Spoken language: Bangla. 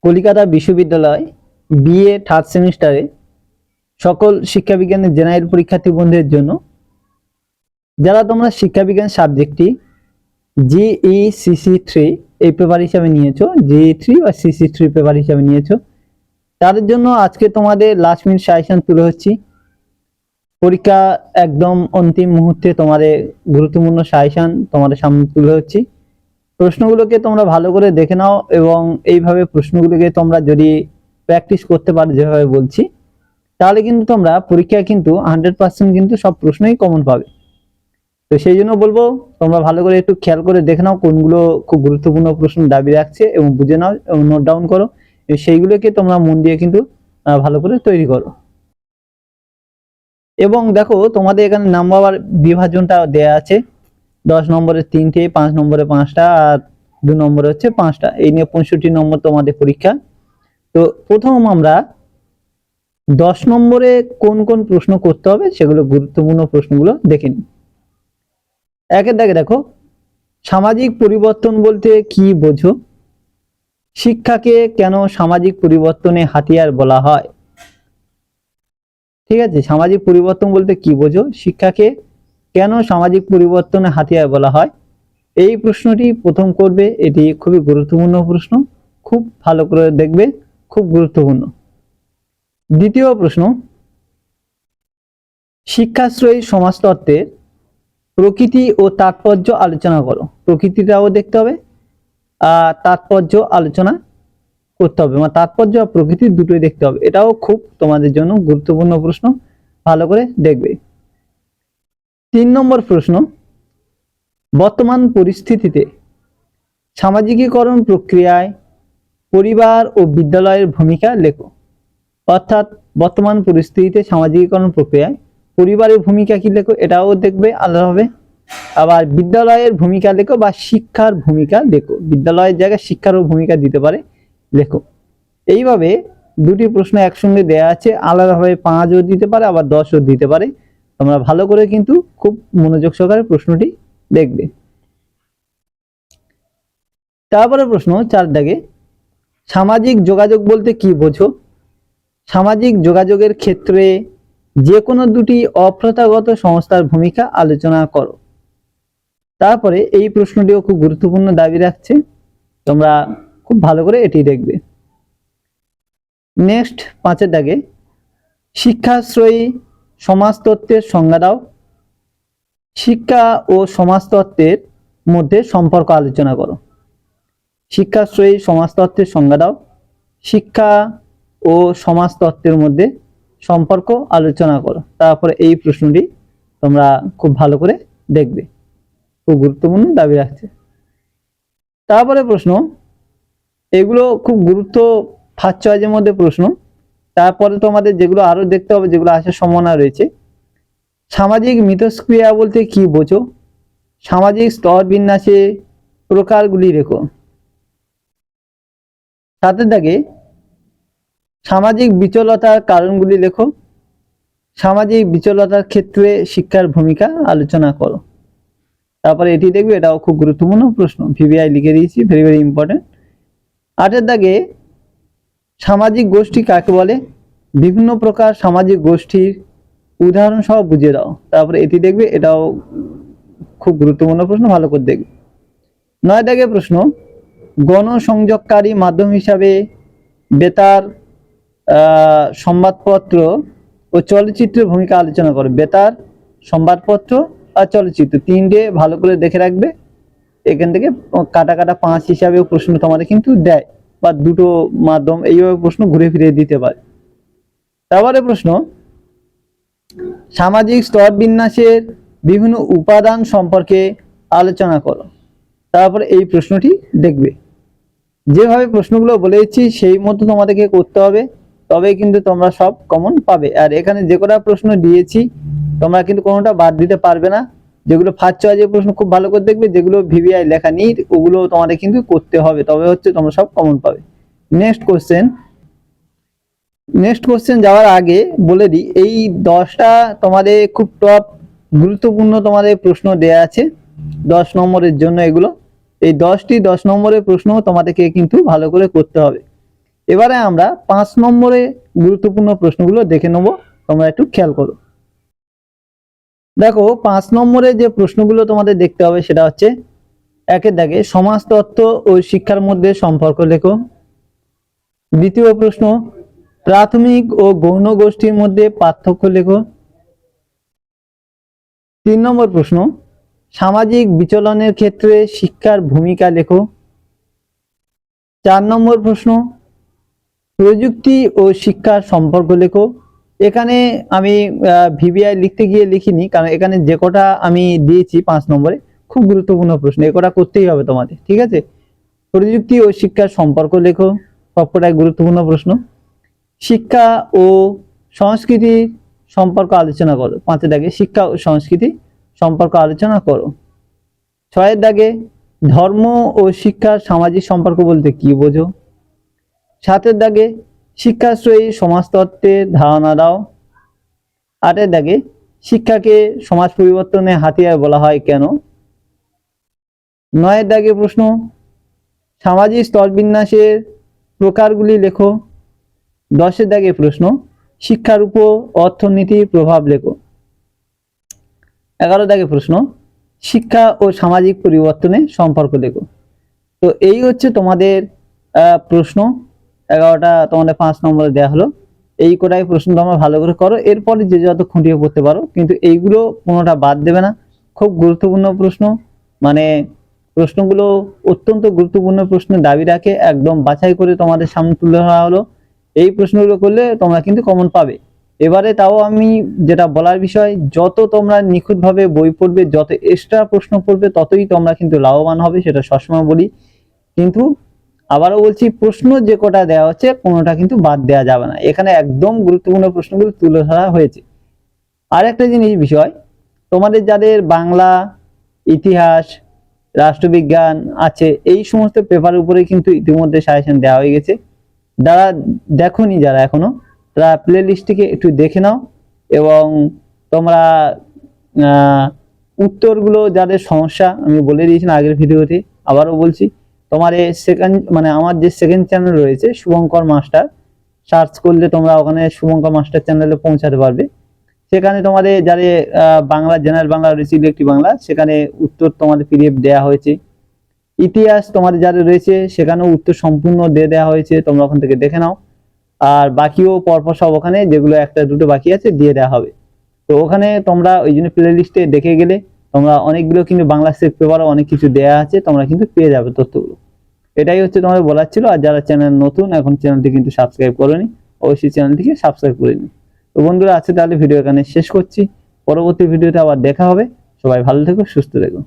কলিকাতা বিশ্ববিদ্যালয় বিএ থার্ড সেমিস্টারে সকল শিক্ষাবিজ্ঞানের জেনারেল পরীক্ষার্থী বন্ধুদের জন্য যারা তোমরা শিক্ষাবিজ্ঞান সাবজেক্টটি GECC3 এই পেপার হিসাবে নিয়েছো, GE3 বা CC3 পেপার হিসাবে নিয়েছো, তাদের জন্য আজকে তোমাদের লাস্ট মিনিট সাজেশন তুলে হচ্ছি। পরীক্ষা একদম অন্তিম মুহূর্তে তোমাদের গুরুত্বপূর্ণ সাজেশন তোমাদের সামনে তুলে হচ্ছি। প্রশ্নগুলোকে তোমরা ভালো করে দেখে নাও এবং এইভাবে প্রশ্নগুলোকে তোমরা যদি প্র্যাকটিস করতে পারো যেভাবে বলছি, তাহলে কিন্তু তোমরা পরীক্ষায় কিন্তু 100% কিন্তু সব প্রশ্নই কমন পাবে। তো সেই জন্য বলবো তোমরা ভালো করে একটু খেয়াল করে দেখে নাও কোনগুলো খুব গুরুত্বপূর্ণ প্রশ্ন দাবি রাখছে এবং বুঝে নাও এবং নোট ডাউন করো, সেইগুলোকে তোমরা মন দিয়ে কিন্তু ভালো করে তৈরি করো। এবং দেখো তোমাদের এখানে নাম্বার বিভাজনটা দেয়া আছে, 10 নম্বরে 3টে, 5 নম্বরে 5টা আর 2 নম্বরে হচ্ছে 5টা, এই নিয়ে 65 নম্বর তোমাদের পরীক্ষা। তো প্রথম আমরা 10 নম্বরে কোন কোন প্রশ্ন করতে হবে সেগুলো গুরুত্বপূর্ণ প্রশ্নগুলো দেখে নিই। একের দাগে দেখো, সামাজিক পরিবর্তন বলতে কি বোঝো? শিক্ষাকে কেন সামাজিক পরিবর্তনের হাতিয়ার বলা হয়? ঠিক আছে, সামাজিক পরিবর্তন বলতে কি বোঝো? শিক্ষাকে কেন সামাজিক পরিবর্তনের হাতিয়ার বলা হয়? এই প্রশ্নটি প্রথম করবে, এটি খুবই গুরুত্বপূর্ণ প্রশ্ন, খুব ভালো করে দেখবে, খুব গুরুত্বপূর্ণ। দ্বিতীয় প্রশ্ন, শিক্ষাশ্রয়ী সমাজতত্ত্বের প্রকৃতি ও তাৎপর্য আলোচনা করো। প্রকৃতিটাও দেখতে হবে আর তাৎপর্য আলোচনা করতে হবে, মানে তাৎপর্য আর প্রকৃতি দুটোই দেখতে হবে। এটাও খুব তোমাদের জন্য গুরুত্বপূর্ণ প্রশ্ন, ভালো করে দেখবে। 3 নম্বর প্রশ্ন, বর্তমান পরিস্থিতিতে সামাজিকীকরণ প্রক্রিয়ায় পরিবার ও বিদ্যালয়ের ভূমিকা লেখো। অর্থাৎ বর্তমান পরিস্থিতিতে সামাজিকীকরণ প্রক্রিয়ায় পরিবারের ভূমিকা কি লেখো, এটাও দেখবে আলাদাভাবে। আবার বিদ্যালয়ের ভূমিকা লেখো বা শিক্ষার ভূমিকা লেখো, বিদ্যালয়ের জায়গায় শিক্ষারও ভূমিকা দিতে পারে, লেখো। এইভাবে দুটি প্রশ্ন একসঙ্গে দেয়া আছে, আলাদাভাবে 5ও দিতে পারে আবার 10ও দিতে পারে। তোমরা ভালো করে কিন্তু খুব মনোযোগ সহকারে প্রশ্নটি দেখবে। তারপরে প্রশ্ন 4 দাগে, সামাজিক যোগাযোগ বলতে কি বোঝো? সামাজিক যোগাযোগের ক্ষেত্রে যে কোনো দুটি অপ্রথাগত সংস্থার ভূমিকা আলোচনা করো। তারপরে এই প্রশ্নটিও খুব গুরুত্বপূর্ণ দাবি রাখছে, তোমরা খুব ভালো করে এটি দেখবে। নেক্সট 5 দাগে, শিক্ষাশ্রয়ী সমাজতত্ত্বের সংজ্ঞা দাও। শিক্ষা ও সমাজতত্ত্বের মধ্যে সম্পর্ক আলোচনা করো। শিক্ষাশ্রয়ী সমাজতত্ত্বের সংজ্ঞা দাও। শিক্ষা ও সমাজতত্ত্বের মধ্যে সম্পর্ক আলোচনা করো। তারপরে এই প্রশ্নটি তোমরা খুব ভালো করে দেখবে, খুব গুরুত্বপূর্ণ দাবি রাখছে। তারপরে প্রশ্ন, এগুলো খুব গুরুত্ব ফার্স্ট চয়েসের মধ্যে প্রশ্ন। তারপরে তোমাদের যেগুলো আরো দেখতে হবে, যেগুলো আসার সম্ভাবনা রয়েছে, সামাজিক মিথস্ক্রিয়া বলতে কি বোঝো? সামাজিক স্তর বিন্যাসে প্রকারগুলি লেখো। 7 দাগে, সামাজিক বিচলতার কারণগুলি লেখো। সামাজিক বিচলতার ক্ষেত্রে শিক্ষার ভূমিকা আলোচনা করো। তারপরে এটি দেখবে, এটাও খুব গুরুত্বপূর্ণ প্রশ্ন, ভিভিআই লিখে দিয়েছি, ভেরি ভেরি ইম্পর্টেন্ট। 8 দাগে, সামাজিক গোষ্ঠী কাকে বলে? বিভিন্ন প্রকার সামাজিক গোষ্ঠীর উদাহরণ সহ বুঝিয়ে দাও। তারপরে এটি দেখবে, এটাও খুব গুরুত্বপূর্ণ প্রশ্ন, ভালো করে দেখবে। 9 দাগে প্রশ্ন, গণসংযোগকারী মাধ্যম হিসাবে বেতার, সংবাদপত্র ও চলচ্চিত্রের ভূমিকা আলোচনা করো। বেতার, সংবাদপত্র আর চলচ্চিত্র, 3টে ভালো করে দেখে রাখবে। এখান থেকে কাটা কাটা 5 হিসাবেও প্রশ্ন তোমাদের কিন্তু দেয়, বা দুটো মাধ্যম এইভাবে প্রশ্ন ঘুরে ফিরে দিতে পারে। তারপরে প্রশ্ন, সামাজিক স্তর বিন্যাসের বিভিন্ন উপাদান সম্পর্কে আলোচনা করো। তারপরে এই প্রশ্নটি দেখবে। যেভাবে প্রশ্নগুলো বলেছি সেই মতো তোমাদেরকে করতে হবে, তবে কিন্তু তোমরা সব কমন পাবে। আর এখানে যে কটা প্রশ্ন দিয়েছি তোমরা কিন্তু কোনোটা বাদ দিতে পারবে না। যেগুলো ফার্স্ট চয়েসের প্রশ্ন খুব ভালো করে দেখবে, যেগুলো ভিভিআই লেখা নেই ওগুলো তোমাদের কিন্তু করতে হবে, তবে হচ্ছে তোমরা সব কমন পাবে। নেক্সট কোশ্চেন যাওয়ার আগে বলে দিই, এই 10টা তোমাদের খুব টপ গুরুত্বপূর্ণ তোমাদের প্রশ্ন দেয়া আছে 10 নম্বরের জন্য। এগুলো এই 10 নম্বরের প্রশ্ন তোমাদেরকে কিন্তু ভালো করে করতে হবে। এবারে আমরা 5 নম্বরে গুরুত্বপূর্ণ প্রশ্নগুলো দেখে নেব, তোমরা একটু খেয়াল করো। দেখো 5 নম্বরে যে প্রশ্নগুলো তোমাদের দেখতে হবে সেটা হচ্ছে একের দাগে সমাজতত্ত্ব ও শিক্ষার মধ্যে সম্পর্ক লেখো। দ্বিতীয় প্রশ্ন প্রাথমিক ও গৌণ গোষ্ঠীর মধ্যে পার্থক্য লেখো। 3 নম্বর প্রশ্ন সামাজিক বিচলনের ক্ষেত্রে শিক্ষার ভূমিকা লেখো। 4 নম্বর প্রশ্ন প্রযুক্তি ও শিক্ষার সম্পর্ক লেখো। এখানে আমি ভিভিআই লিখতে গিয়ে লিখিনি, কারণ এখানে যে কটা আমি দিয়েছি 5 নম্বরে খুব গুরুত্বপূর্ণ প্রশ্ন, এ কটা করতেই হবে তোমাদের, ঠিক আছে। প্রযুক্তি ও শিক্ষার সম্পর্ক লেখো, সবকটাই গুরুত্বপূর্ণ প্রশ্ন। শিক্ষা ও সংস্কৃতির সম্পর্ক আলোচনা করো, 5 দাগে শিক্ষা ও সংস্কৃতি সম্পর্ক আলোচনা করো। 6 দাগে ধর্ম ও শিক্ষার সামাজিক সম্পর্ক বলতে কি বোঝো। 7 দাগে শিক্ষাশ্রয়ী সমাজতত্ত্বের ধারণা দাও। 8 দাগে শিক্ষাকে সমাজ পরিবর্তনের হাতিয়ার বলা হয় কেন। 9 দাগে প্রশ্ন সামাজিক স্তরবিন্যাসের প্রকারগুলি লেখো। 10 দাগে প্রশ্ন শিক্ষার উপর অর্থনীতির প্রভাব লেখো। 11 দাগে প্রশ্ন শিক্ষা ও সামাজিক পরিবর্তনের সম্পর্ক লেখো। তো এই হচ্ছে তোমাদের প্রশ্ন, 11টা তোমাদের 5 নম্বরে দেওয়া হলো। এই কটাই প্রশ্ন তোমরা ভালো করে করো, এরপরে যে যত খুঁটিয়ে পড়তে পারো, কিন্তু এইগুলো কোনোটা বাদ দেবে না। খুব গুরুত্বপূর্ণ প্রশ্ন, মানে প্রশ্নগুলো অত্যন্ত গুরুত্বপূর্ণ প্রশ্নের দাবি রাখে, একদম বাছাই করে তোমাদের সামনে তুলে ধরা হলো। এই প্রশ্নগুলো করলে তোমরা কিন্তু কমন পাবে। এবারে তাও আমি যেটা বলার বিষয়, যত তোমরা নিখুঁতভাবে বই পড়বে, যত এক্সট্রা প্রশ্ন পড়বে, ততই তোমরা কিন্তু লাভবান হবে, সেটা সবসময় বলি। কিন্তু আবারও বলছি, প্রশ্ন যে কটা দেওয়া হচ্ছে কোনোটা কিন্তু বাদ দেওয়া যাবে না, এখানে একদম গুরুত্বপূর্ণ প্রশ্নগুলো তুলে ধরা হয়েছে। আর একটা জিনিস বিষয়, তোমাদের যাদের বাংলা, ইতিহাস, রাষ্ট্রবিজ্ঞান আছে, এই সমস্ত পেপারের উপরে কিন্তু ইতিমধ্যে সাজেশন দেওয়া হয়ে গেছে। যারা দেখোনি, যারা এখনো, তারা প্লে লিস্টটিকে একটু দেখে নাও, এবং তোমরা উত্তরগুলো যাদের সমস্যা আমি বলে দিয়েছিলাম আগের ভিডিওতে, আবারও বলছি, তোমার এই সেকেন্ড মানে আমার যে সেকেন্ড চ্যানেল রয়েছে শুভঙ্কর মাস্টার, সার্চ করলে তোমরা ওখানে শুভঙ্কর মাস্টার চ্যানেলে পৌঁছাতে পারবে। সেখানে তোমাদের যাদের বাংলা, জেনারেল বাংলা রয়েছে, ইলেকট্রিক বাংলা, সেখানে উত্তর তোমাদের পিডিএফ দেওয়া হয়েছে। ইতিহাস তোমাদের যাদের রয়েছে সেখানেও উত্তর সম্পূর্ণ দিয়ে দেওয়া হয়েছে, তোমরা ওখান থেকে দেখে নাও। আর বাকিও পরপর সব ওখানে যেগুলো একটা দুটো বাকি আছে দিয়ে দেওয়া হবে। তো ওখানে তোমরা ওই জন্য প্লে লিস্টে দেখে গেলে তোমরা অনেকগুলো কিন্তু বাংলা সেট পেপারও অনেক কিছু দেওয়া আছে, তোমরা কিন্তু পেয়ে যাবে তথ্যগুলো। এটাই হচ্ছে তোমাদের বলার ছিল। আর যারা চ্যানেল নতুন, এখন চ্যানেলটি কিন্তু সাবস্ক্রাইব করোনি, অবশ্যই চ্যানেলটিকে সাবস্ক্রাইব করে নিন। তো বন্ধুরা, আছে তাহলে ভিডিও এখানে শেষ করছি, পরবর্তী ভিডিওতে আবার দেখা হবে। সবাই ভালো থেকো, সুস্থ থেকো।